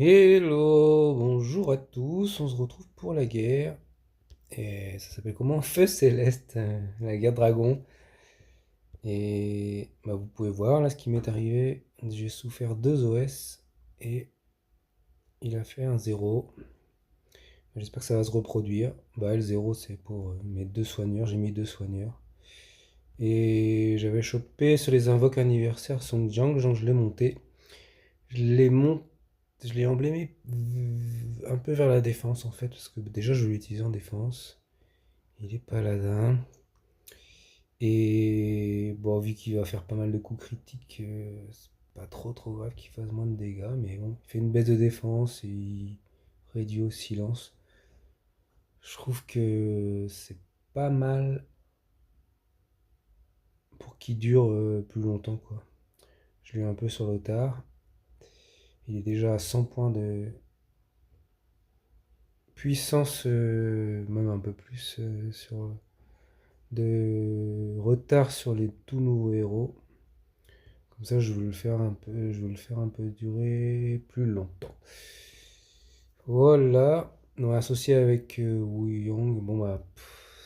Hello, bonjour à tous, on se retrouve pour la guerre. Et ça s'appelle comment? Feu Céleste, la guerre dragon. Et bah, vous pouvez voir là ce qui m'est arrivé. J'ai souffert 2 OS et il a fait un 0. J'espère que ça va se reproduire. Bah le 0 c'est pour mes 2 soigneurs, j'ai mis 2 soigneurs. Et j'avais chopé sur les invoques anniversaires Song Jiang, genre je l'ai monté. Je l'ai monté. Je l'ai emblémé un peu vers la défense en fait, parce que déjà je l'utilise en défense. Il est paladin. Et bon, vu qu'il va faire pas mal de coups critiques, c'est pas trop grave qu'il fasse moins de dégâts. Mais bon, il fait une baisse de défense et il réduit au silence. Je trouve que c'est pas mal pour qu'il dure plus longtemps quoi. Je l'ai un peu sur le tard. Il est déjà à 100 points de puissance, même un peu plus sur de retard sur les tout nouveaux héros. Comme ça, je veux le faire un peu, je veux le faire un peu durer plus longtemps. Voilà. On va associer avec Wu Yong. Bon bah,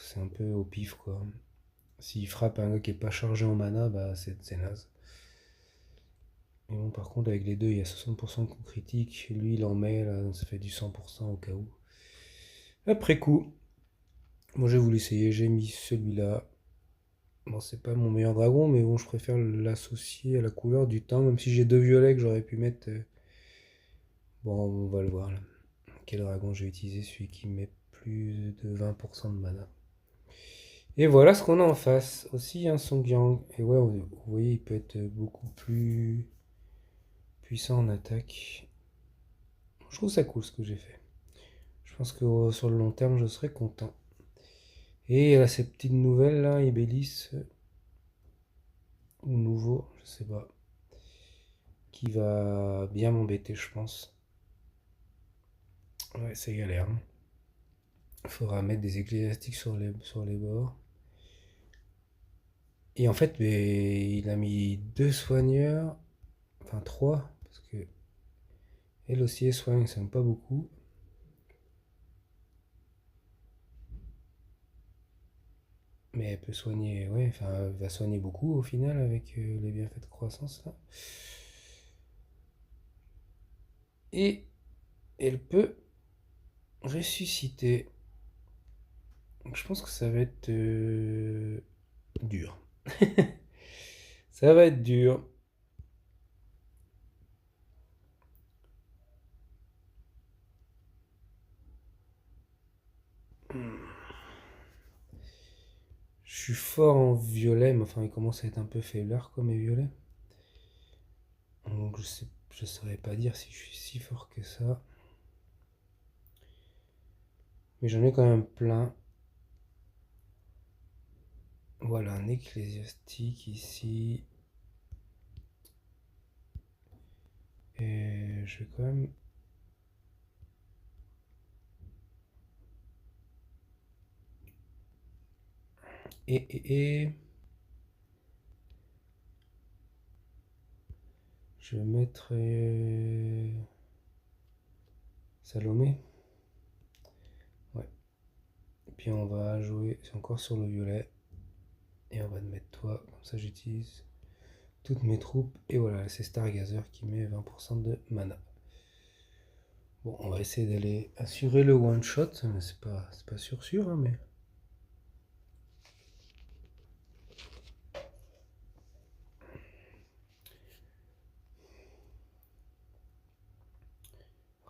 c'est un peu au pif quoi. S'il frappe un gars qui est pas chargé en mana, bah c'est naze. Et bon, par contre, avec les deux, il y a 60% de coups critiques. Lui, il en met, là, ça fait du 100% au cas où. Après coup, moi j'ai voulu essayer, j'ai mis celui-là. Bon, c'est pas mon meilleur dragon, mais bon, je préfère l'associer à la couleur du temps, même si j'ai 2 violets que j'aurais pu mettre. Bon, on va le voir là. Quel dragon j'ai utilisé, celui qui met plus de 20% de mana. Et voilà ce qu'on a en face. Aussi un Song. Et ouais, vous voyez, il peut être beaucoup plus puissant en attaque. Je trouve ça cool ce que j'ai fait. Je pense que sur le long terme, je serai content. Et là, ces petites nouvelles là, Ibellis, ou nouveau, je sais pas, qui va bien m'embêter, je pense. Ouais, c'est galère, hein. Il faudra mettre des ecclésiastiques sur les bords. Et en fait, mais, il a mis 2 soigneurs, enfin 3, parce que elle aussi elle soigne, ça pas beaucoup. Mais elle peut soigner, ouais, enfin elle va soigner beaucoup au final avec les bienfaits de croissance là. Et elle peut ressusciter. Donc je pense que ça va être dur. Ça va être dur. Je suis fort en violet, mais enfin il commence à être un peu faiblard quoi mes violets. Donc je saurais pas dire si je suis si fort que ça. Mais j'en ai quand même plein. Voilà, un ecclésiastique ici. Et je vais quand même. Et. Je vais mettre. Salomé. Ouais. Et puis on va jouer. C'est encore sur le violet. Et on va te mettre toi. Comme ça j'utilise toutes mes troupes. Et voilà, c'est Stargazer qui met 20% de mana. Bon, on va essayer d'aller assurer le one shot. Mais c'est pas sûr, hein, mais.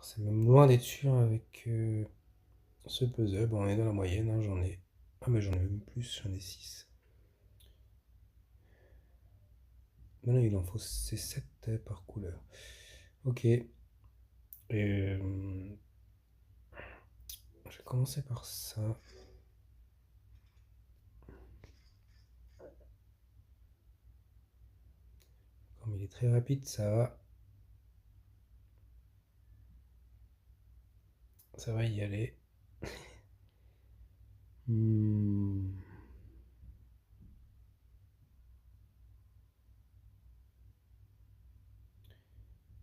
C'est même loin d'être sûr avec ce puzzle. Bon, on est dans la moyenne, hein, j'en ai. Ah, mais j'en ai même plus, j'en ai 6. Maintenant, il en faut c'est 7 par couleur. Ok. Je vais commencer par ça. Comme il est très rapide, ça va y aller. Hmm.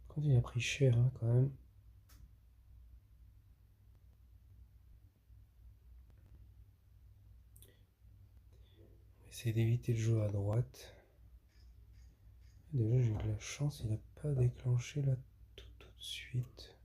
Quand il a pris cher, hein, quand même. essayer d'éviter de jouer à droite. Déjà, j'ai eu de la chance, il n'a pas déclenché là tout de suite.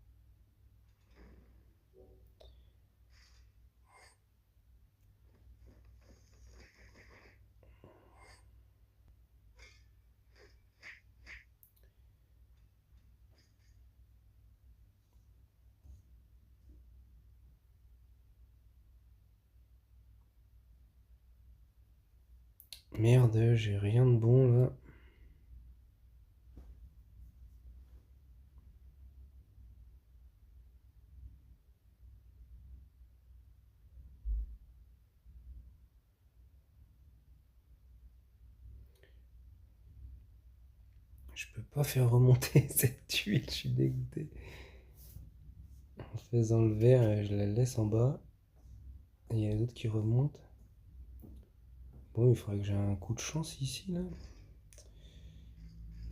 Merde, j'ai rien de bon là. Je peux pas faire remonter cette tuile, je suis dégoûté. En faisant le vert, je la laisse en bas. Et il y a les autres qui remontent. Bon, il faudrait que j'ai un coup de chance ici là.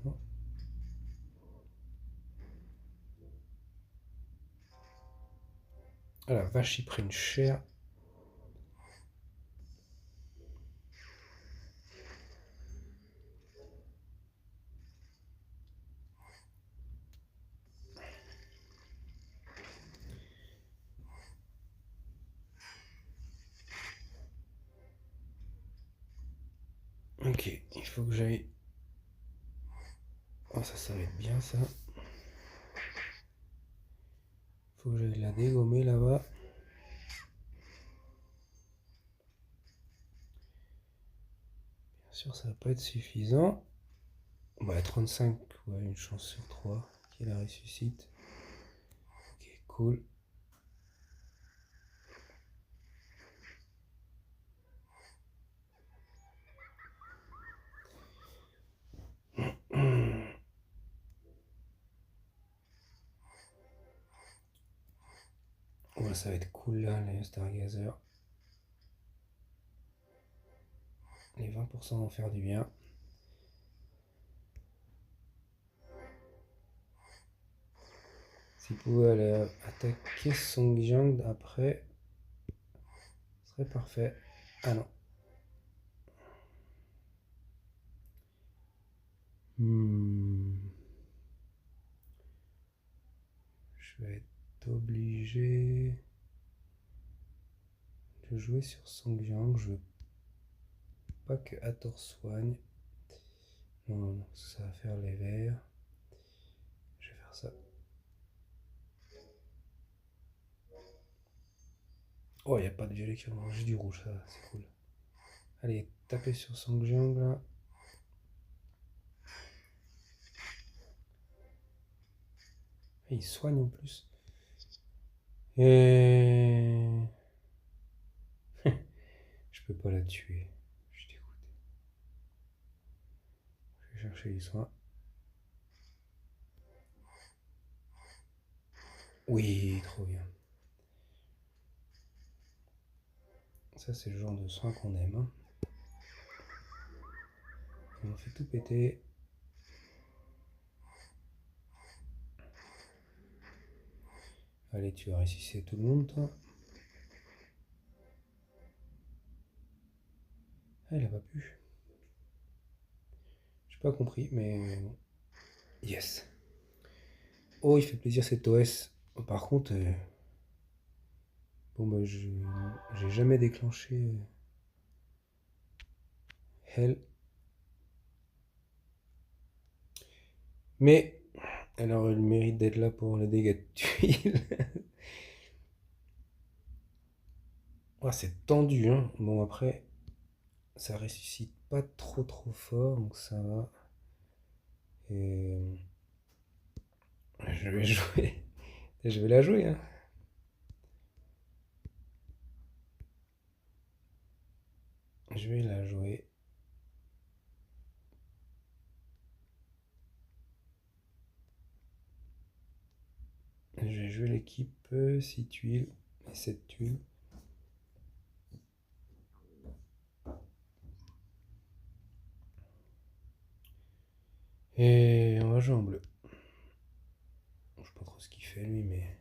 Non. Ah la vache, ils prennent cher. Ok, il faut que j'aille. Oh, ça va être bien ça. Faut que j'aille la dégommer là-bas. Bien sûr, ça va pas être suffisant. Bah, 35, ouais, une chance sur 3 qu'il la ressuscite. Ok, cool. Ouais, ça va être cool là, les Stargazers. Les 20% vont faire du bien. S'il pouvait aller attaquer Songjiang après, ce serait parfait. Ah non. Je vais être obligé de jouer sur Songjiang. Je veux pas que Hathor soigne. Non, non, non, ça va faire les verts. Je vais faire ça. Oh, il n'y a pas de violet qui remonte, juste du rouge, ça, c'est cool. Allez, tapez sur Songjiang là. Et il soigne en plus. Et. Je peux pas la tuer. Je suis dégoûté. Je vais chercher les soins. Oui, trop bien. Ça, c'est le genre de soin qu'on aime. Hein. On fait tout péter. Allez, tu vas ressusciter tout le monde, toi. Ah, il a pas pu. J'ai pas compris, mais bon. Yes. Oh, il fait plaisir cet OS. Par contre, bon, bah, j'ai jamais déclenché Hell. Mais elle aurait le mérite d'être là pour les dégâts de tuiles. Oh, c'est tendu, hein. Bon, après, ça ressuscite pas trop trop fort, donc ça va. Et je vais jouer. Je vais la jouer, hein. Je vais la jouer. Je vais jouer l'équipe 6 tuiles et 7 tuiles. Et on va jouer en bleu. Je sais pas trop ce qu'il fait lui, mais.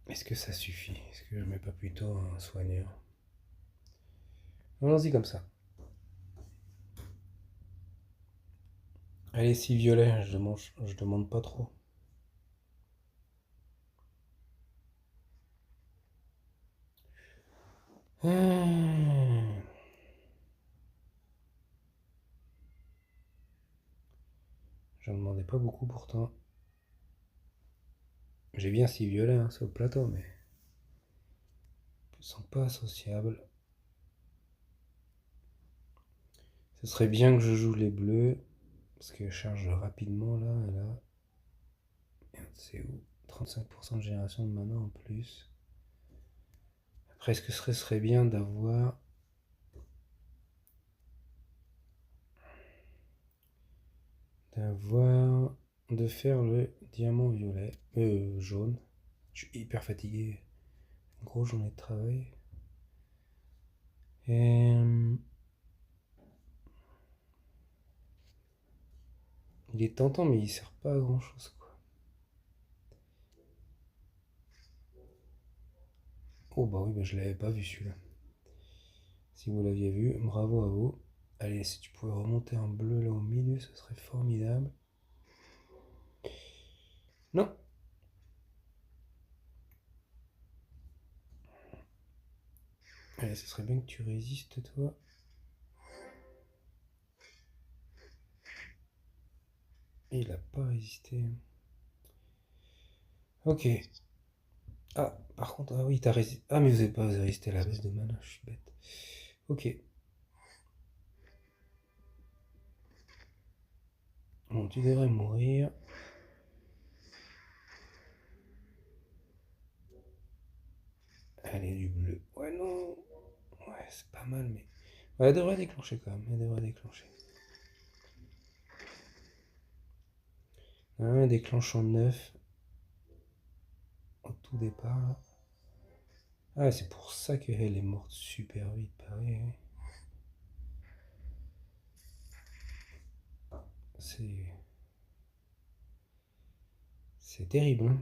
Est-ce que ça suffit? Est-ce que je mets pas plutôt un soigneur? Allons-y comme ça. Allez, si violet, je demande pas trop. Hmm. J'en demandais pas beaucoup pourtant. J'ai bien si violet, hein, c'est au plateau, mais ils sont pas associables. Ce serait bien que je joue les bleus, parce qu'elles chargent rapidement là, et là. Merde, c'est où? 35% de génération de mana en plus. Après, est-ce que ce serait bien d'avoir. D'avoir. De faire le diamant violet. Jaune. Je suis hyper fatigué. Une grosse journée de travail. Et. Il est tentant, mais il sert pas à grand chose, quoi. Oh, bah oui, bah je l'avais pas vu celui-là. Si vous l'aviez vu, bravo à vous. Allez, si tu pouvais remonter un bleu là au milieu, ce serait formidable. Non. Allez, ce serait bien que tu résistes, toi. Et il a pas résisté. Ok. Ah, par contre, ah oui, t'as résisté. Ah, mais vous avez pas résisté à la baisse de mana, je suis bête. Ok. Bon, tu devrais mourir. Allez, du bleu. Ouais, non. Ouais, c'est pas mal, mais. Ouais, elle devrait déclencher quand même. Elle devrait déclencher. Ah, elle déclenche en 9 au tout départ. Ah, c'est pour ça qu'elle est morte super vite, pareil. C'est. C'est terrible, hein.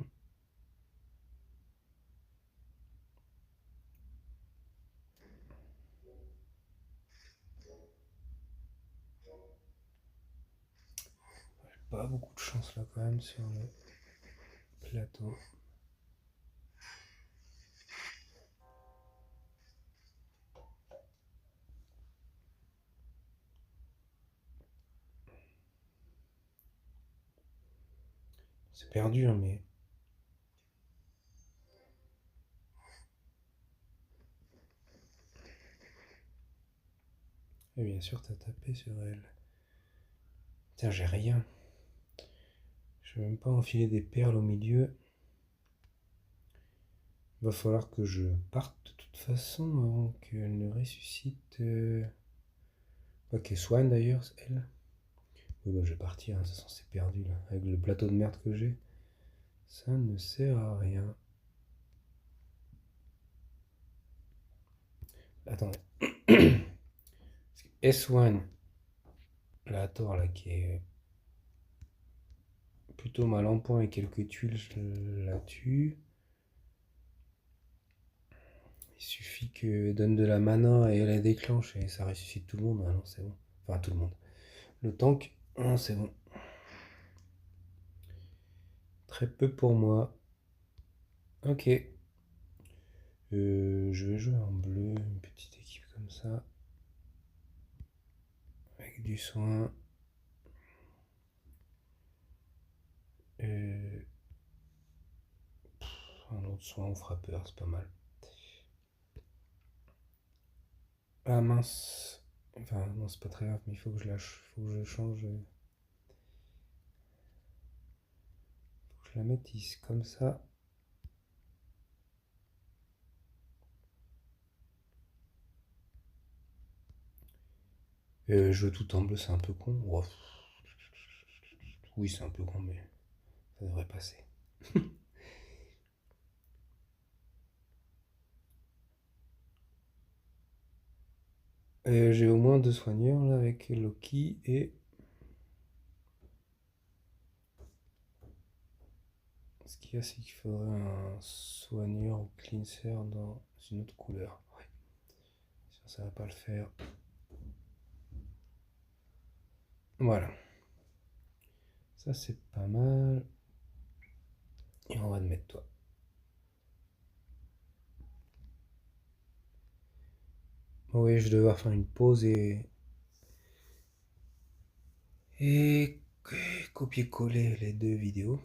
Pas beaucoup de chance là quand même sur le plateau. C'est perdu, hein, mais. Et bien sûr, t'as tapé sur elle. Tiens, j'ai rien. Je vais même pas enfiler des perles au milieu. Va falloir que je parte de toute façon avant qu'elle ne ressuscite. Pas qu'elle soigne d'ailleurs, elle. Oui, bah je vais partir, hein, de toute façon c'est perdu là. Avec le plateau de merde que j'ai. Ça ne sert à rien. Attendez. S1, la Thor là qui est plutôt mal en point et quelques tuiles, je la tue. Il suffit que donne de la mana et elle la déclenche et ça ressuscite tout le monde. Ah non, c'est bon. Enfin, tout le monde. Le tank, non, c'est bon. Très peu pour moi. Ok. Je vais jouer en bleu, une petite équipe comme ça. Avec du soin. Euh, un autre soin au frappeur, c'est pas mal. Ah mince. Enfin, non, c'est pas très grave, mais il faut que je lâche. Faut que je change. Faut que je la mette ici, comme ça. Je veux tout en bleu, c'est un peu con. Oh, oui, c'est un peu con, mais ça devrait passer. J'ai au moins deux soigneurs là avec Loki et. Ce qu'il y a, c'est qu'il faudrait un soigneur ou cleanser dans une autre couleur. Ouais, Ça va pas le faire. Voilà. Ça, c'est pas mal. Et on va te mettre toi. Oui, je vais devoir faire une pause et copier-coller les deux vidéos.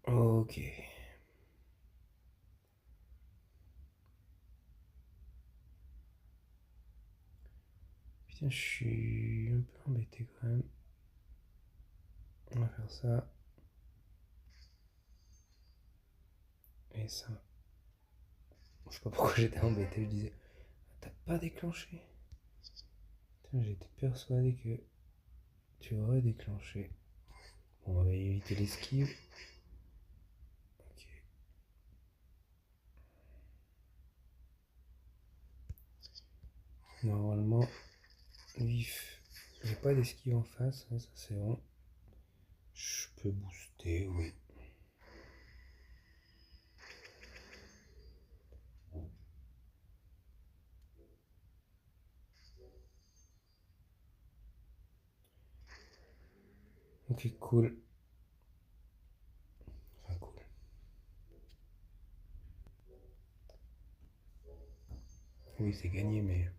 Ok. Putain, je suis un peu embêté quand même. On va faire ça. Et ça. Je sais pas pourquoi j'étais embêté, je disais, t'as pas déclenché. Putain, j'étais persuadé que tu aurais déclenché. Bon, on va éviter l'esquive. Ok. Normalement, vif. Il n'y a pas d'esquive en face, ça c'est bon. Je peux booster, oui. Ok, cool. Enfin, cool. Oui, c'est gagné, mais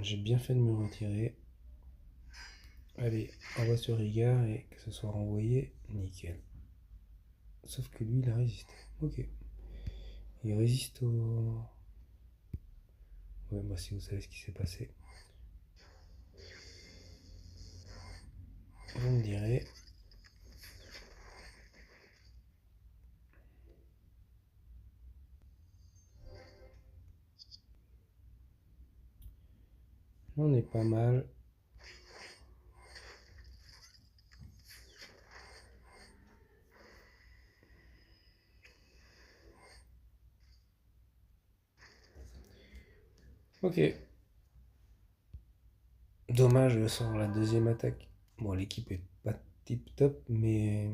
j'ai bien fait de me retirer. Allez, envoie sur Rigard et que ce soit renvoyé, nickel. Sauf que lui, il a résisté. Ok. Il résiste au... Ouais, moi, si vous savez ce qui s'est passé, vous me direz. On est pas mal. Ok. Dommage sans la deuxième attaque. Bon, l'équipe est pas tip top, mais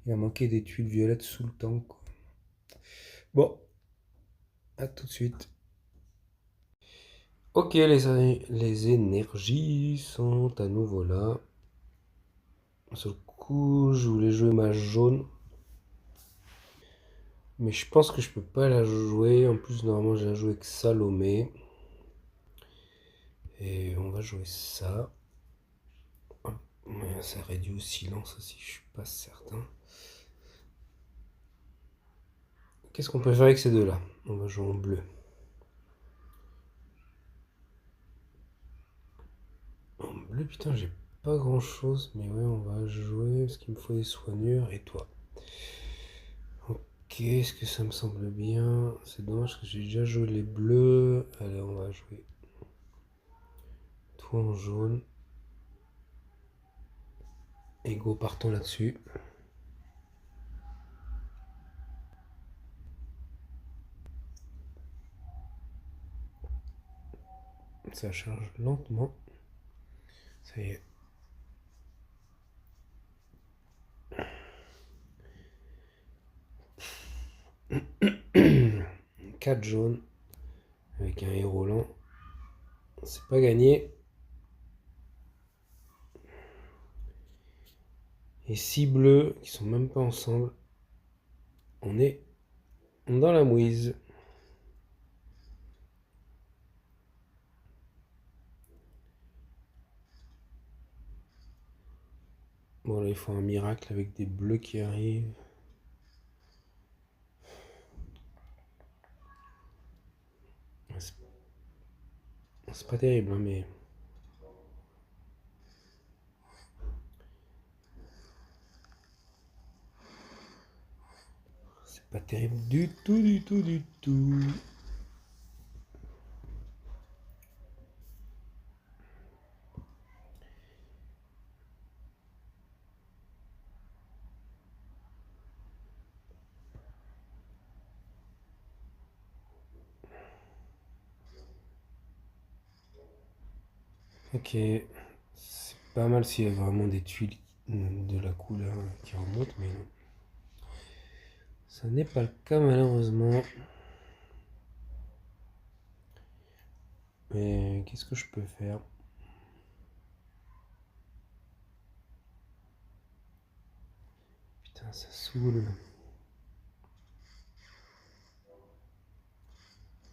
il a manqué des tuiles violettes sous le tank, quoi. Bon, à tout de suite. Ok, les énergies sont à nouveau là. Sur le coup, je voulais jouer ma jaune. Mais je pense que je peux pas la jouer. En plus, normalement, j'ai la joué avec Salomé. Et on va jouer ça. Mais ça réduit au silence aussi, je suis pas certain. Qu'est-ce qu'on peut faire avec ces deux-là? On va jouer en bleu. En bleu, putain, j'ai pas grand-chose. Mais ouais, on va jouer parce qu'il me faut des soigneurs. Et toi? Ok, est-ce que ça me semble bien? C'est dommage que j'ai déjà joué les bleus. Allez, on va jouer toi en jaune. Et go, partons là-dessus. Ça charge lentement. Ça y est. 4 jaunes avec un héros lent. C'est pas gagné. Et 6 bleus qui sont même pas ensemble. On est dans la mouise. Bon là il faut un miracle avec des bleus qui arrivent. C'est pas terrible hein, mais... C'est pas terrible du tout, du tout, du tout. Ok, c'est pas mal s'il y a vraiment des tuiles de la couleur qui remontent, mais non. Ça n'est pas le cas malheureusement. Mais qu'est-ce que je peux faire? Putain, ça saoule.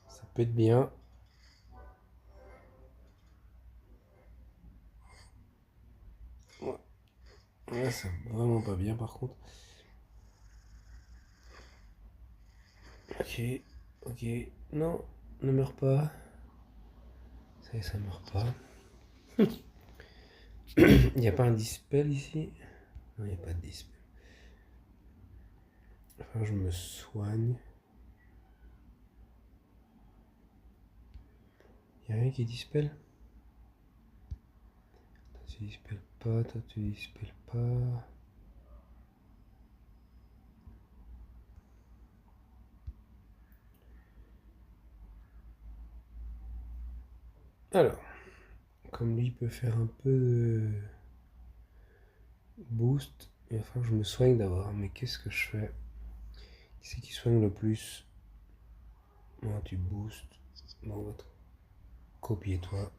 Ça peut être bien. Ouais. Là, c'est vraiment pas bien par contre. Ok, ok. Non, ne meurs pas. Ça y est, ça meurt pas. Il n'y a pas un dispel ici? Non, il n'y a pas de dispel. Enfin, je me soigne. Il n'y a rien qui dispel? Toi, tu dispelles pas, toi, tu dispelles pas. Alors, comme lui peut faire un peu de boost, il va falloir que je me soigne d'abord. Mais qu'est-ce que je fais? Qui c'est qui soigne le plus? Moi, tu boostes. Bon, on va te copier toi.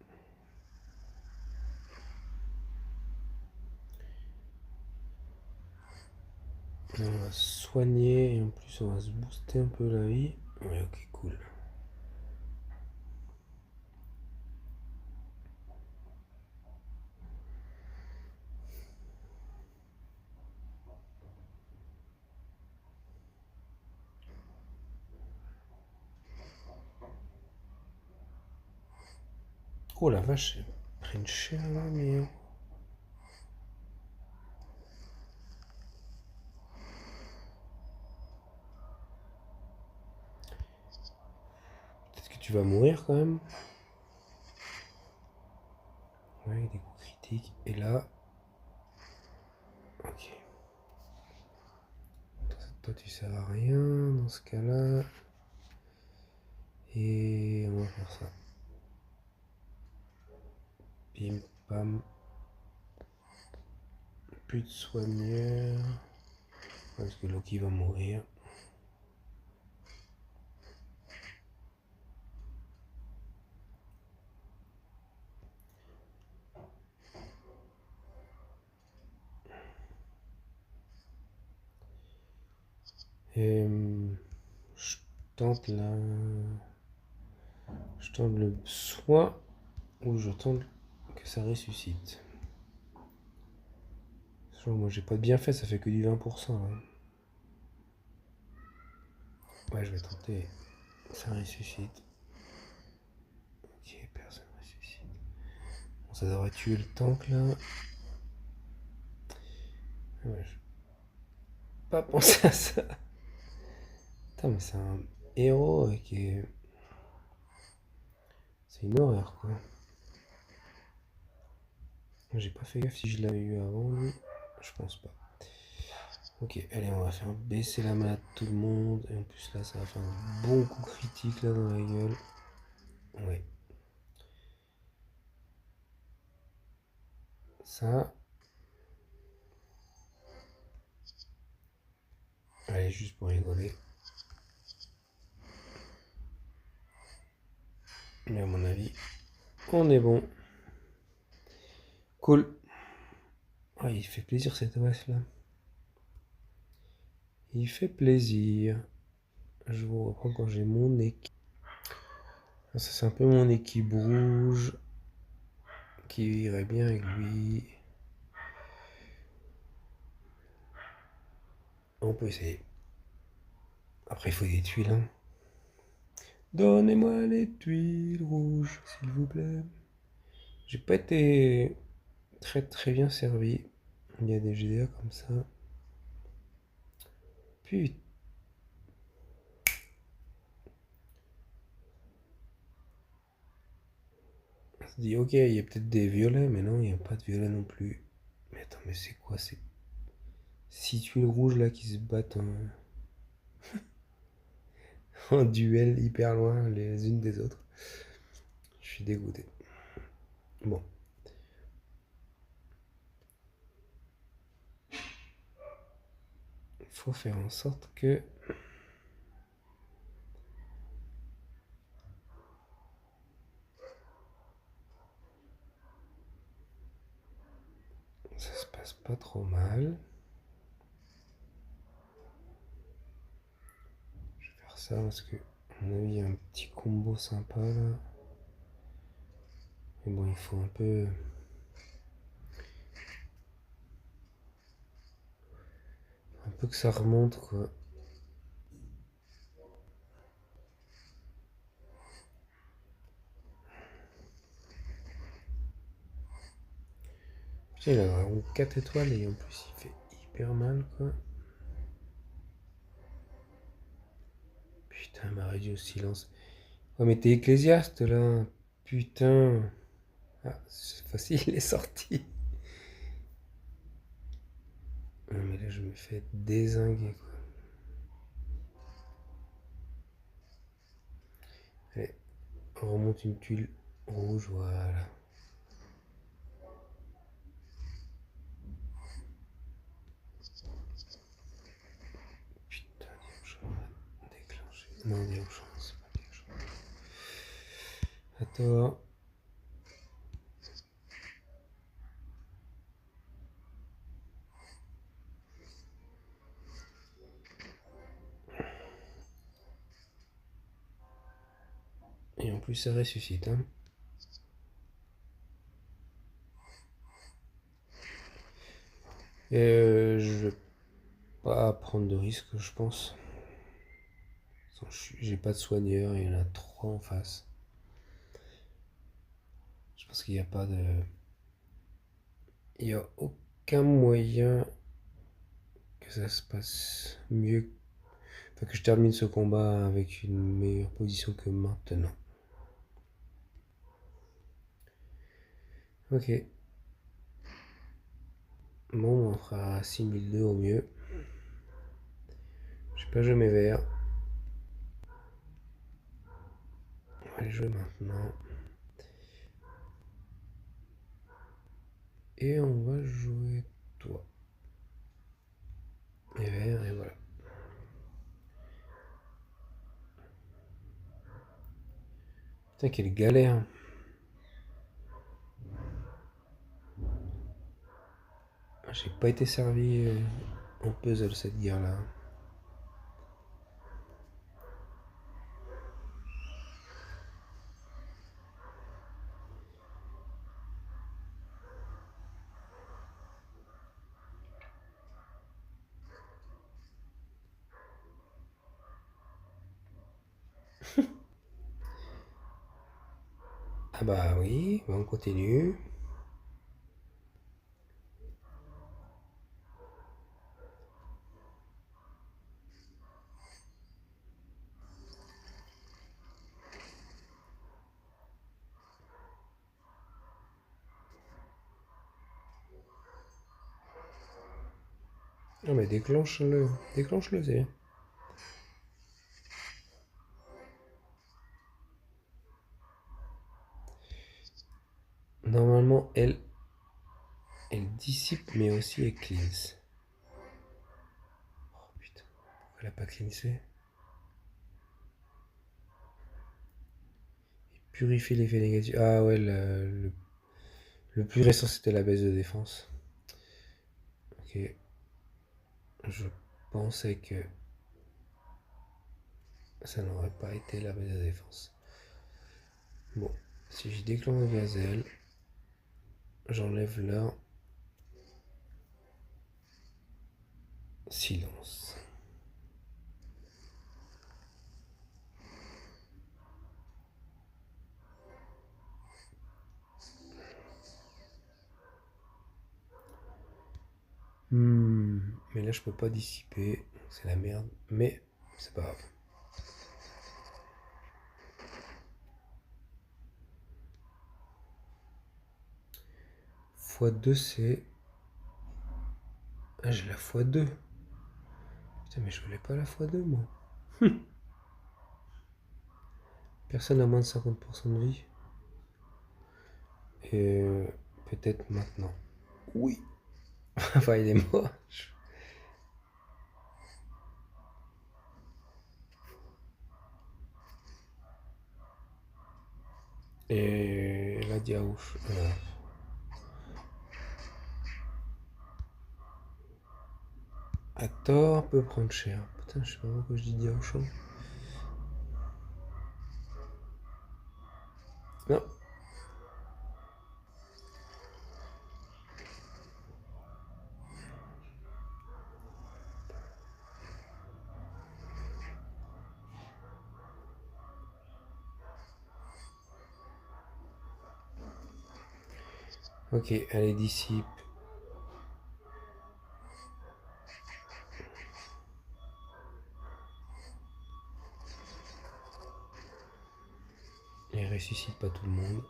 On va soigner et en plus on va se booster un peu la vie. Ouais, ok, cool. Oh la vache, j'ai pris une chair là, mais. Peut-être que tu vas mourir quand même. Ouais, des coups critiques. Et là. Ok. Toi, tu sers à rien dans ce cas-là. Et on va faire ça. Bim, pam. Plus de soigneurs. Parce que Loki va mourir. Et je tente la. Je tente le soin ou je tente que ça ressuscite. Moi j'ai pas de bien fait, ça fait que du 20%. Hein. Ouais, je vais tenter. Ça ressuscite. Ok, personne ressuscite. Bon, ça devrait tuer le tank là. Ouais, je pas pensé à ça. Putain, mais c'est un héros qui est. C'est une horreur quoi. J'ai pas fait gaffe si je l'avais eu avant lui. Je pense pas. Ok, allez, on va faire baisser la main à tout le monde. Et en plus là, ça va faire un bon coup critique là dans la gueule. Ouais. Ça. Allez, juste pour rigoler. Mais à mon avis, on est bon. Cool. Ah, il fait plaisir cette OS là. Il fait plaisir. Je vous reprends quand j'ai mon équipe. Ça, c'est un peu mon équipe rouge qui irait bien avec lui. On peut essayer. Après, il faut des tuiles. Hein. Donnez-moi les tuiles rouges, s'il vous plaît. J'ai pas été très très bien servi. Il y a des GDA comme ça. Putain. On se dit, ok, il y a peut-être des violets, mais non, il n'y a pas de violets non plus. Mais attends, mais c'est quoi ces 6 tuiles rouges là qui se battent en duel hyper loin les unes des autres? Je suis dégoûté. Bon. il faut faire en sorte que ça se passe pas trop mal. Je vais faire ça parce que, à mon avis, il y a un petit combo sympa là. Mais bon, il faut un peu que ça remonte quoi. Putain, il a vraiment 4 étoiles et en plus il fait hyper mal quoi. Putain, il m'a réduit au silence. Oh mais t'es ecclésiaste là. Putain. Ah, cette fois-ci il est sorti. Non mais là je me fais dézinguer quoi. Allez, on remonte une tuile rouge, voilà. Putain, Dianchon, déclenché. Non, Dianchon, c'est pas Dianchon. À toi. Et en plus ça ressuscite, hein. Je vais pas prendre de risque, je pense. J'ai pas de soigneur, il y en a 3 en face. Je pense qu'il n'y a pas de... Il n'y a aucun moyen que ça se passe mieux. Enfin, que je termine ce combat avec une meilleure position que maintenant. Ok. Bon, on fera 6002 au mieux. Je sais pas jouer mes verts. On va les jouer maintenant. Et on va jouer toi. Les verts, et voilà. Putain, quelle galère. J'ai pas été servi en puzzle cette guerre-là. Ah bah oui, on continue. Non mais déclenche-le. Déclenche-le, c'est bien. Normalement, elle dissipe, mais aussi elle cleanse. Oh putain, pourquoi elle a pas cleansé? Purifie l'effet négatif. Ah ouais, le plus récent c'était la baisse de défense. Ok. Je pensais que ça n'aurait pas été la baisse de défense. Bon, si je déclenche gazelle, j'enlève leur silence. Mais là je peux pas dissiper, c'est la merde, mais c'est pas grave. x2 c'est... Ah j'ai la x2. Putain mais je voulais pas la x2 moi. Personne n'a moins de 50% de vie. Et peut-être maintenant. Oui. Enfin il est mort. Et la diaouche. À tort peut prendre cher. Putain, je sais pas pourquoi je dis diaouche. Non. Ok, allez, dissipe. Et ressuscite pas tout le monde.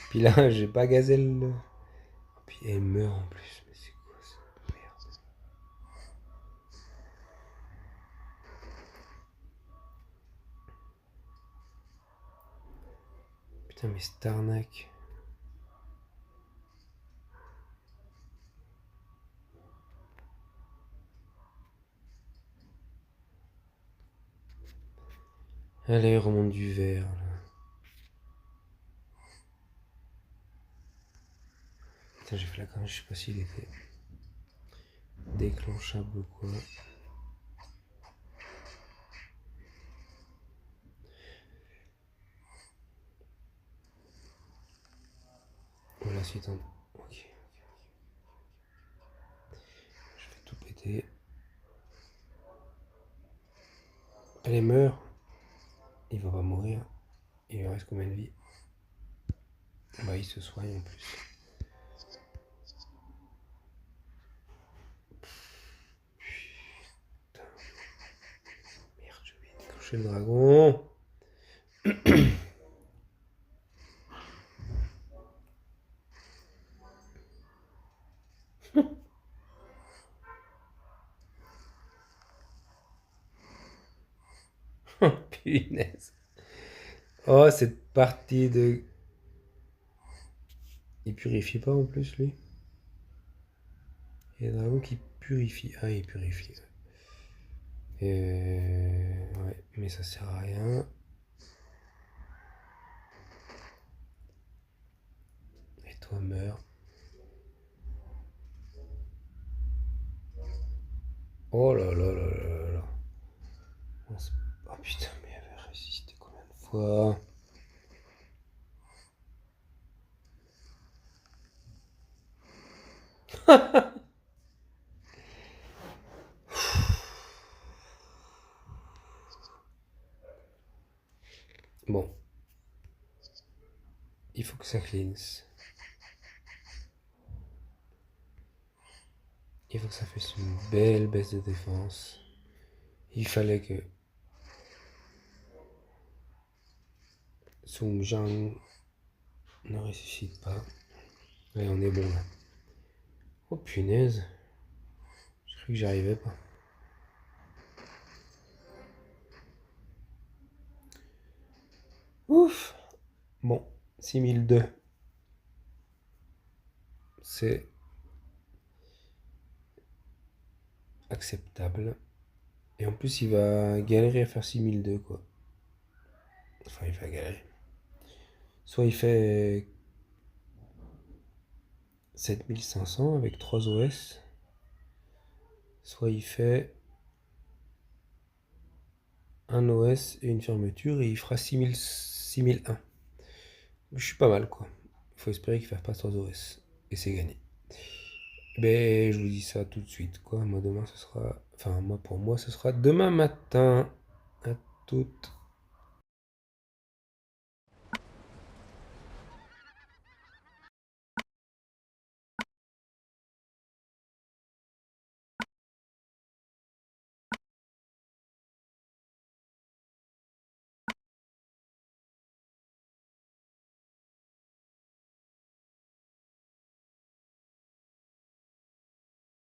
Puis là, j'ai pas gazelle. Puis elle meurt en plus. Mais c'est quoi ça? Merde. Putain, mais c'est arnaque. Allez, remonte du verre. Là. Putain, j'ai fait la connerie, je sais pas s'il était déclenchable ou quoi. Voilà, c'est un. Ok. Je vais tout péter. Elle meurt. Il va pas mourir. Il lui reste combien de vie? Bah, il se soigne en plus. Putain. Merde, je vais déclencher le dragon. Punaise. Oh, cette partie de. Il purifie pas en plus, lui. Il y a un dragon qui purifie. Ah, il purifie. Ouais, mais ça sert à rien. Et toi, meurs. Oh là là là là là. Oh putain, mais elle avait résisté combien de fois? Bon, il faut que ça cleanse. Il faut que ça fasse une belle baisse de défense. Il fallait que Sung Jang ne ressuscite pas. Allez, on est bon là. Oh punaise. Je croyais que j'y arrivais pas. Ouf. Bon, 6002. C'est acceptable. Et en plus, il va galérer à faire 6002 quoi. Enfin, il va galérer. Soit il fait 7500 avec 3 OS. Soit il fait un OS et une fermeture et il fera 6001. Je suis pas mal quoi. Il faut espérer qu'il fasse pas 3 OS. Et c'est gagné. Ben, je vous dis ça tout de suite quoi. Moi demain ce sera. Enfin, moi pour moi ce sera demain matin. À toutes.